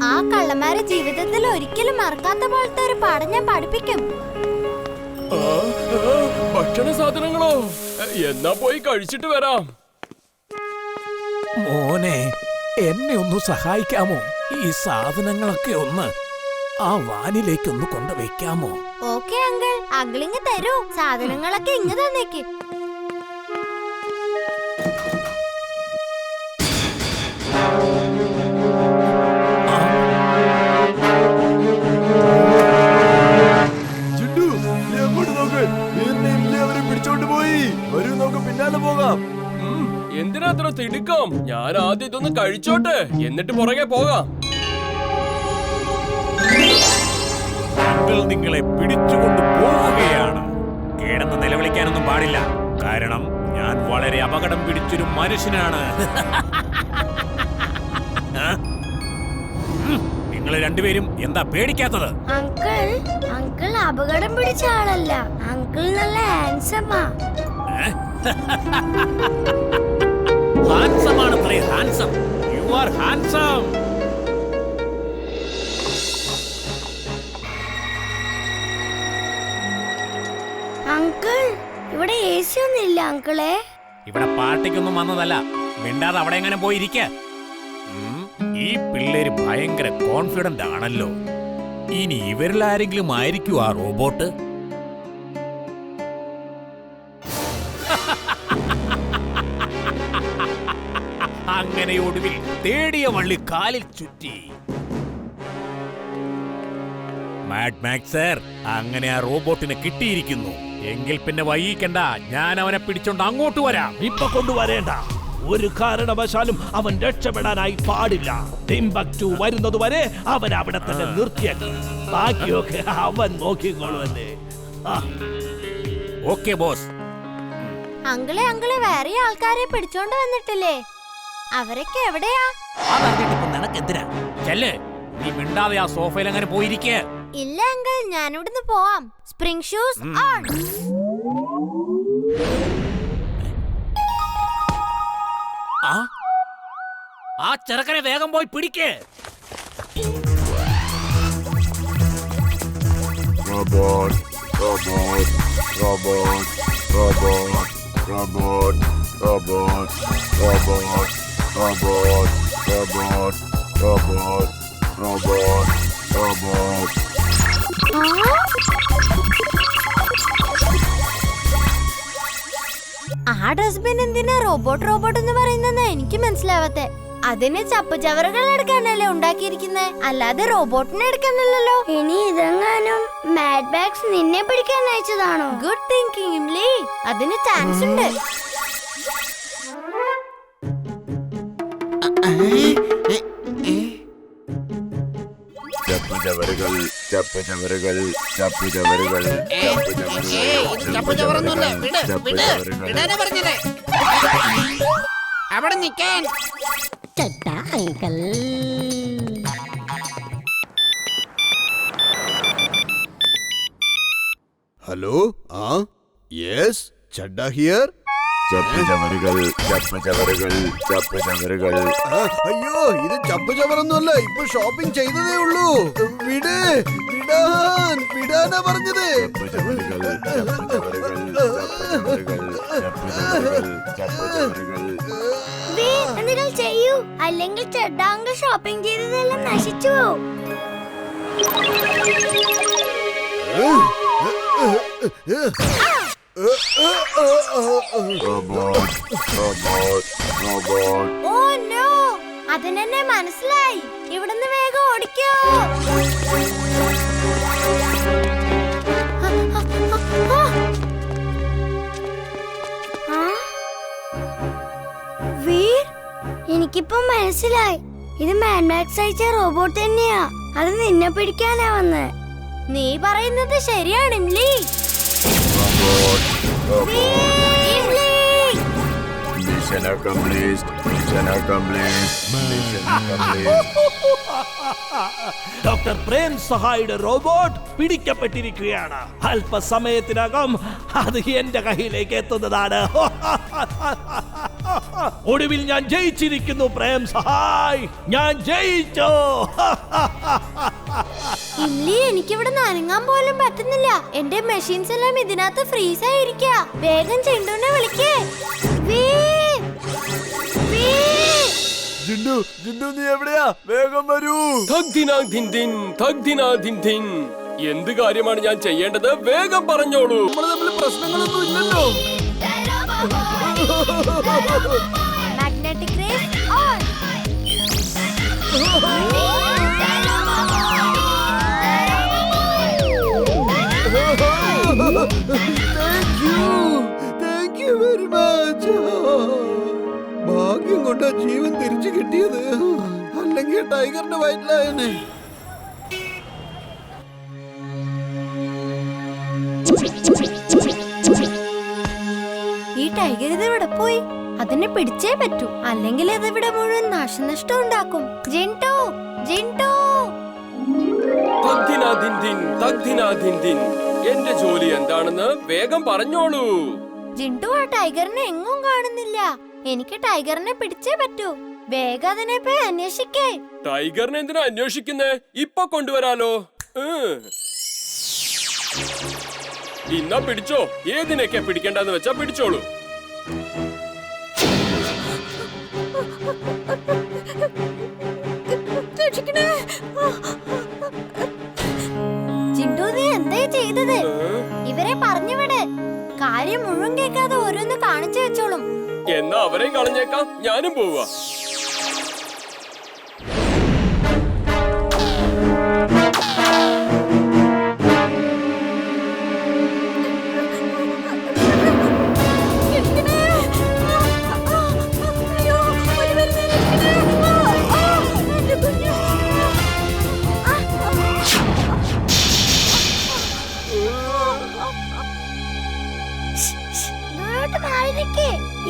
ആ കള്ളന്മാരെ ജീവിതത്തിൽ ഒരിക്കലും മറക്കാത്ത പോലത്തെ ഒരു പാഠം ഞാൻ പഠിപ്പിക്കും. ഭക്ഷണ സാധനങ്ങളോ? എന്നാ പോയി കഴിച്ചിട്ട് വരാം. മോനെ, എന്നെ ഒന്ന് സഹായിക്കാമോ? ഈ സാധനങ്ങളൊക്കെ ഒന്ന് ആ വാനിലേക്കൊന്ന് കൊണ്ടുവയ്ക്കാമോ? ഓക്കെ അങ്കിൾ, അങ്കിളിങ് തരൂ. സാധനങ്ങളൊക്കെ ഇങ്ങ് തന്നേക്ക്. പിന്നാലെ പോകാം. എന്തിനാ അത്ര തിടുക്കം? ഞാൻ ആദ്യം ഇതൊന്ന് കഴിച്ചോട്ടെ, എന്നിട്ട് പുറകെ പോകാം. ഞങ്ങൾ നിങ്ങളെ പിടിച്ചുകൊണ്ട് പോവുകയാണ്. കേടെന്ന് നിലവിളിക്കാനൊന്നും പാടില്ല, കാരണം ഞാൻ വളരെ അപകടം പിടിച്ചൊരു മനുഷ്യനാണ്. നിങ്ങൾ രണ്ടുപേരും എന്താ പേടിക്കാത്തത്? അങ്കിൾ അപകടം പിടിച്ച ആളല്ല. അങ്കിൾ നല്ല ഹാൻസമാ. ഹാൻസം ആണത്രേ, handsome. You are handsome. Uncle, ഇവിടെ AC ഒന്നുമില്ല അങ്കിളെ. ഇവിടെ പാർട്ടിക്കൊന്നും വന്നതല്ല. മിണ്ടാതെ അവിടെ എങ്ങനെ പോയിരിക്ക. ഈ പിള്ളേര് ഭയങ്കര കോൺഫിഡന്റ് ആണല്ലോ. ഇനി ഇവരിൽ ആരെങ്കിലും ആയിരിക്കും ആ റോബോട്ട്? അങ്ങനെ ഒടുവിൽ തേടിയ വള്ളി കാലിൽ ചുറ്റി. മാഡ് മാക്സ് സർ, അങ്ങനെ ആ റോബോട്ടിനെ കിട്ടിയിരിക്കുന്നു. എങ്കിൽ പിന്നെ വൈകിക്കണ്ട, ഞാൻ അവനെ പിടിച്ചോണ്ട് അങ്ങോട്ട് വരാം. ഇപ്പൊ കൊണ്ടുവരേണ്ട. ഒരു കാരണവശാലും അവൻ രക്ഷപ്പെടാനായി പാടില്ല. ടിംബക്ടു വരുന്നതുവരെ അവൻ അവിടെ തന്നെ നിർത്തിയേക്കും. ബാക്കിയൊക്കെ അവൻ നോക്കിക്കോളുമല്ലേ. Okay boss. അങ്കിളെ വേറെ ആൾക്കാരെ പിടിച്ചോണ്ട് വന്നിട്ടില്ലേ? അവരൊക്കെ എവിടെയാ? നിനക്കെന്തിനാ? ചെല്ല്, നീ മിണ്ടാതെ ആ സോഫയിൽ അങ്ങനെ പോയിരിക്കേ. ഇല്ല അങ്കിൾ, ഞാനിവിടുന്ന് പോവാം. Spring shoes on. ആ ചെറുക്കനെ വേഗം പോയി പിടിക്കേ. Robot robot robot robot robot robot robot robot robot robot robot robot. ആ ഡസ്റ്റ്ബിൻ എന്തിനാ റോബോട്ട് എന്ന് പറയുന്നത് എനിക്ക് മനസ്സിലാവാത്തെ. അതിന് ചപ്പുചവറുകൾ എടുക്കാനല്ലേ ഉണ്ടാക്കിയിരിക്കുന്നേ, അല്ലാതെ റോബോട്ടിനെ എടുക്കാനല്ലോ. ഇനി ഇതെങ്ങാനും മാഡ് ബാഗ്സ് നിന്നെ പിടിക്കാൻ അയച്ചതാണോ? ഗുഡ് തിങ്കിങ് ഇംലി, അതിന് ചാൻസ് ഉണ്ട്. ചപ്പുചവറുകൾ ചപ്പുചവറുകൾ ചപ്പുചവറുകൾ അവിടെ നിൽക്കാൻ. Hello, yes, Chadda here. ചപ്പുചവറുകൾ ചപ്പുചവറുകൾ ചപ്പുചവറുകൾ. അയ്യോ, ഇത് ചപ്പുചവറൊന്നുമല്ല, ഇപ്പൊ ഷോപ്പിംഗ് ചെയ്തതേ ഉള്ളൂ. വിടാനാ പറഞ്ഞത്. എന്തെങ്കിലും ചെയ്യൂ, അല്ലെങ്കിൽ ചെഡ്ഡാങ്കൾ ഷോപ്പിംഗ് ചെയ്തതെല്ലാം നശിച്ചു പോവും. ഓ നോ, അതിനെന്നെ മനസ്സിലായി. ഇവിടുന്ന് വേഗം ഓടിക്കോ. വീർ, എനിക്കിപ്പോ മനസ്സിലായി. ഇത് മാഡ് മാക്സ് അയച്ച റോബോട്ട് തന്നെയാ. അത് നിന്നെ പിടിക്കാനാ വന്നേ. നീ പറയുന്നത് ശരിയാണ് Imli. Mission accomplished. Mission accomplished. Mission accomplished. Doctor Prem സഹായുടെ റോബോട്ട് പിടിക്കപ്പെട്ടിരിക്കുകയാണ്. അല്പസമയത്തിനകം അത് എന്റെ കയ്യിലേക്ക് എത്തുന്നതാണ്. ഒടുവിൽ ഞാൻ ജയിച്ചിരിക്കുന്നു പ്രേം സഹായ്, ഞാൻ ജയിച്ചോ. ഇംലി, എനിക്കിവിടെ നനങ്ങാൻ പോലും പറ്റുന്നില്ല. എന്റെ മെഷീൻസ് എല്ലാം ഇതിനകത്ത് ഫ്രീസ് ആയിരിക്ക. വേഗം ചിണ്ടുനെ വിളിക്കേ. ജിണ്ടു, ജിണ്ടു നീ എവിടെയാ? വേഗം വരൂ. എന്ത് കാര്യമാണ് ഞാൻ ചെയ്യേണ്ടത്? വേഗം പറഞ്ഞോളൂ. നമ്മൾ തമ്മിൽ പ്രശ്നങ്ങളൊന്നും ഇല്ലല്ലോ. Magnetic raise on. Thank you very much. ഭാഗ്യം കൊണ്ടാ ജീവൻ തിരിച്ചു കിട്ടിയത്, അല്ലെങ്കിൽ ടൈഗറിന്റെ വയറ്റിലായനെ. ഈ ടൈഗർ ഇതിവിടെ പോയി. അതിനെ പിടിച്ചേ പറ്റൂ, അല്ലെങ്കിൽ അതിവിടെ മുഴുവൻ നാശനഷ്ടം ഉണ്ടാക്കും. ജിൻടു, ജിൻടു. എന്റെ ജോലി എന്താണെന്ന് വേഗം പറഞ്ഞോളൂ. ജിൻടു, ആ ടൈഗറിനെ എങ്ങും കാണുന്നില്ല. എനിക്ക് ടൈഗറിനെ പിടിച്ചേ പറ്റൂ. വേഗം അതിനെ പോയി അന്വേഷിക്കേ. ടൈഗറിനെ എന്തിനാ അന്വേഷിക്കുന്നേ? ഇപ്പൊ കൊണ്ടുവരാലോ. ഇന്നാ പിടിച്ചോ. ഏതിനൊക്കെ പിടിക്കണ്ടെന്ന് വെച്ചാ പിടിച്ചോളൂ. ജിൻടു, നീ എന്താ ചെയ്തത്? ഇവരെ പറഞ്ഞുവിട്. കാര്യം മുഴുവൻ കേൾക്കാതെ ഓരോന്ന് കാണിച്ചു വെച്ചോളും. എന്നാ അവരെയും കളഞ്ഞേക്കാം, ഞാനും പോവാ.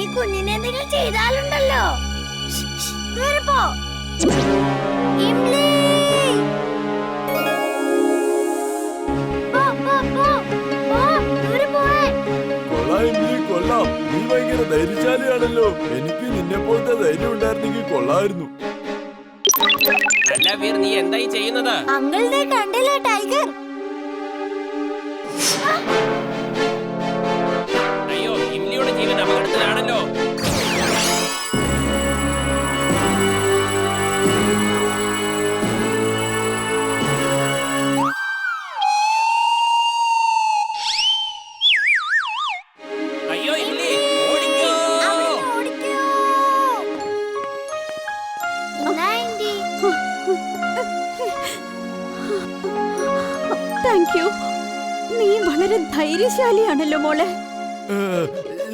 ഈ കുഞ്ഞിനെ എന്തെങ്കിലും ചെയ്താലുണ്ടല്ലോ. പോ. ഇംലി. പോ, പോ, പോ. പോ, ദൂരെ പോയെ. കൊള്ളാം, നീ ഭയങ്കര ധൈര്യശാലിയാണല്ലോ. എനിക്ക് നിന്നെ പോലത്തെ ധൈര്യം ഉണ്ടായിരുന്നെങ്കിൽ കൊള്ളായിരുന്നു. അല്ല വീർ, നീ എന്തായി ചെയ്യുന്നത്? അങ്കിളിനെ കണ്ടില്ലേ ടൈഗർ? അയ്യോ, ഇംലിയുടെ ജീവൻ അപകടത്തിലാണല്ലോ. അയ്യോ ഇംലി, ഓടിക്കോ. ഓടിക്കോ. Thank you. നീ വളരെ ധൈര്യശാലിയാണല്ലോ മോളെ.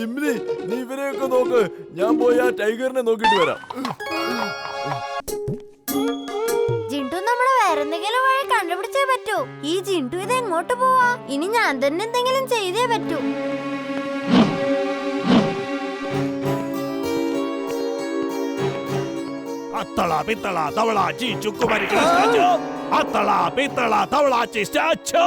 ഇമ്ലി, നീ ഇവരെയൊക്കെ നോക്ക്. ഞാൻ പോയി ആ ടൈഗറിനെ നോക്കിട്ട് വരാം. ജിൻടു, നമ്മള് വേറെ എന്തെങ്കിലും വഴി കണ്ടുപിടിച്ചേ പറ്റൂ. ഈ ജിൻടു ഇത് എങ്ങോട്ട് പോവാ? ഇനി ഞാൻ തന്നെ എന്തെങ്കിലും ചെയ്തേ പറ്റൂ. അത്തള പിത്തള തവളാച്ചി ചുക്കുമരിക്കുന്ന statue. അത്തള പിത്തള തവളാച്ചി statue.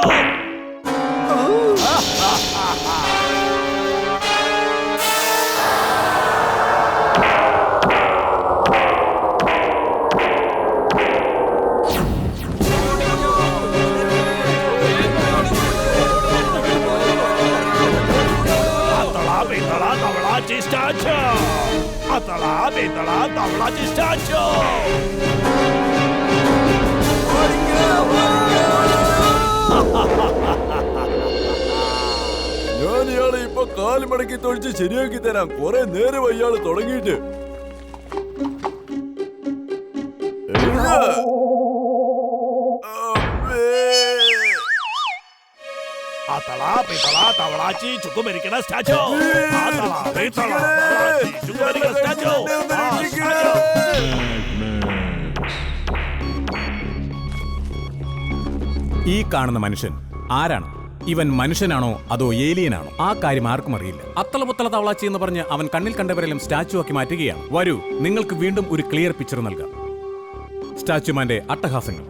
Statue! Atala, Betala, Tavlaji statue! ഞാൻ ഇയാളെ ഇപ്പൊ കാല് മടക്കി തൊഴിച്ച് ശരിയാക്കി തരാം. കുറെ നേരമായി ഇയാള് തുടങ്ങിയിട്ട്. Atala, Betala, Tavlaji, ചുക്കുമരിക്കുന്ന സ്റ്റാച്ചു. Atala, Betala, Tavlaji, ചുക്കുമരിക്കുന്ന സ്റ്റാച്ചു. ഈ കാണുന്ന മനുഷ്യൻ ആരാണ്? ഇവൻ മനുഷ്യനാണോ അതോ ഏലിയനാണോ? ആ കാര്യം ആർക്കും അറിയില്ല. അത്തളപുത്തള തവളാച്ചി എന്ന് പറഞ്ഞ് അവൻ കണ്ണിൽ കണ്ടവരെല്ലാം സ്റ്റാച്ചു ആക്കി മാറ്റുകയാണ്. വരൂ, നിങ്ങൾക്ക് വീണ്ടും ഒരു ക്ലിയർ പിക്ചർ നൽകാം. സ്റ്റാച്ചുമാന്റെ അട്ടഹാസങ്ങൾ.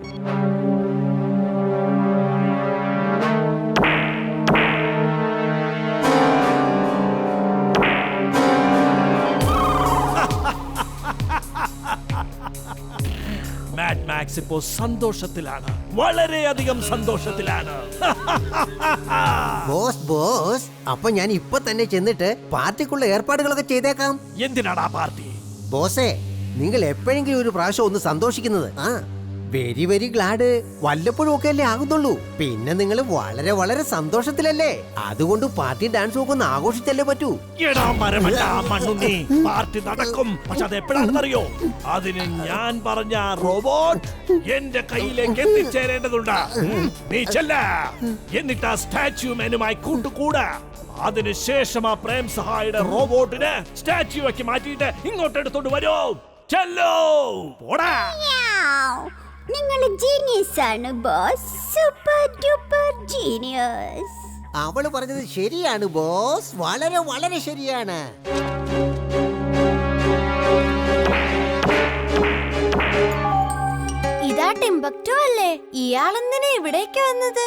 മാഡ് മാക്സ് ഇപ്പോ സന്തോഷത്തിലാണ്, വളരെയധികം സന്തോഷത്തിലാണ്. ബോസ് അപ്പൊ ഞാൻ ഇപ്പൊ തന്നെ ചെന്നിട്ട് പാർട്ടിക്കുള്ള ഏർപ്പാടുകളൊക്കെ ചെയ്തേക്കാം. എന്തിനാടാ പാർട്ടി? ബോസേ, നിങ്ങൾ എപ്പോഴെങ്കിലും ഒരു പ്രാവശ്യം ഒന്ന് സന്തോഷിക്കുന്നത് വെരി വെരി ഗ്ലാഡ് വല്ലപ്പോഴും ഒക്കെ അല്ലേ ആകുന്നുള്ളൂ. പിന്നെ നിങ്ങൾ വളരെ വളരെ സന്തോഷത്തിലല്ലേ, അതുകൊണ്ട് പാർട്ടി ഡാൻസും ഒക്കെ ഒന്ന് ആഘോഷിച്ചല്ലേ പറ്റൂ. എടാ മരമല്ല മണ്ണുണ്ണി, പാർട്ടി നടക്കും, പക്ഷെ അത് എപ്പോഴാണെന്നറിയോ? അതിന് ഞാൻ പറഞ്ഞ റോബോട്ട് എന്റെ കയ്യിലേക്ക് എത്തിച്ചേരേണ്ടതുണ്ട്. നീ ചെല്ല, എന്നിട്ട് ആ സ്റ്റാച്യു മെനുമായി കൂട്ടുകൂടാ. അതിനുശേഷം ആ പ്രേം സഹായിയുടെ റോബോട്ടിനെ സ്റ്റാച്യു ആക്കി മാറ്റിയിട്ട് ഇങ്ങോട്ട് എടുത്തോണ്ട് വരൂ. ചെല്ലോ, പോടാ. നിങ്ങൾ ജീനിയസ് ആണ് ബോസ്, സൂപ്പർ ഡ്യൂപ്പർ ജീനിയസ്. അവള് പറഞ്ഞത് ശരിയാണ് ബോസ്, വളരെ വളരെ ശരിയാണ്. ഇതാ ടിംബക്ടു അല്ലേ? ഇയാളെന്തിനാ ഇവിടേക്ക് വന്നത്?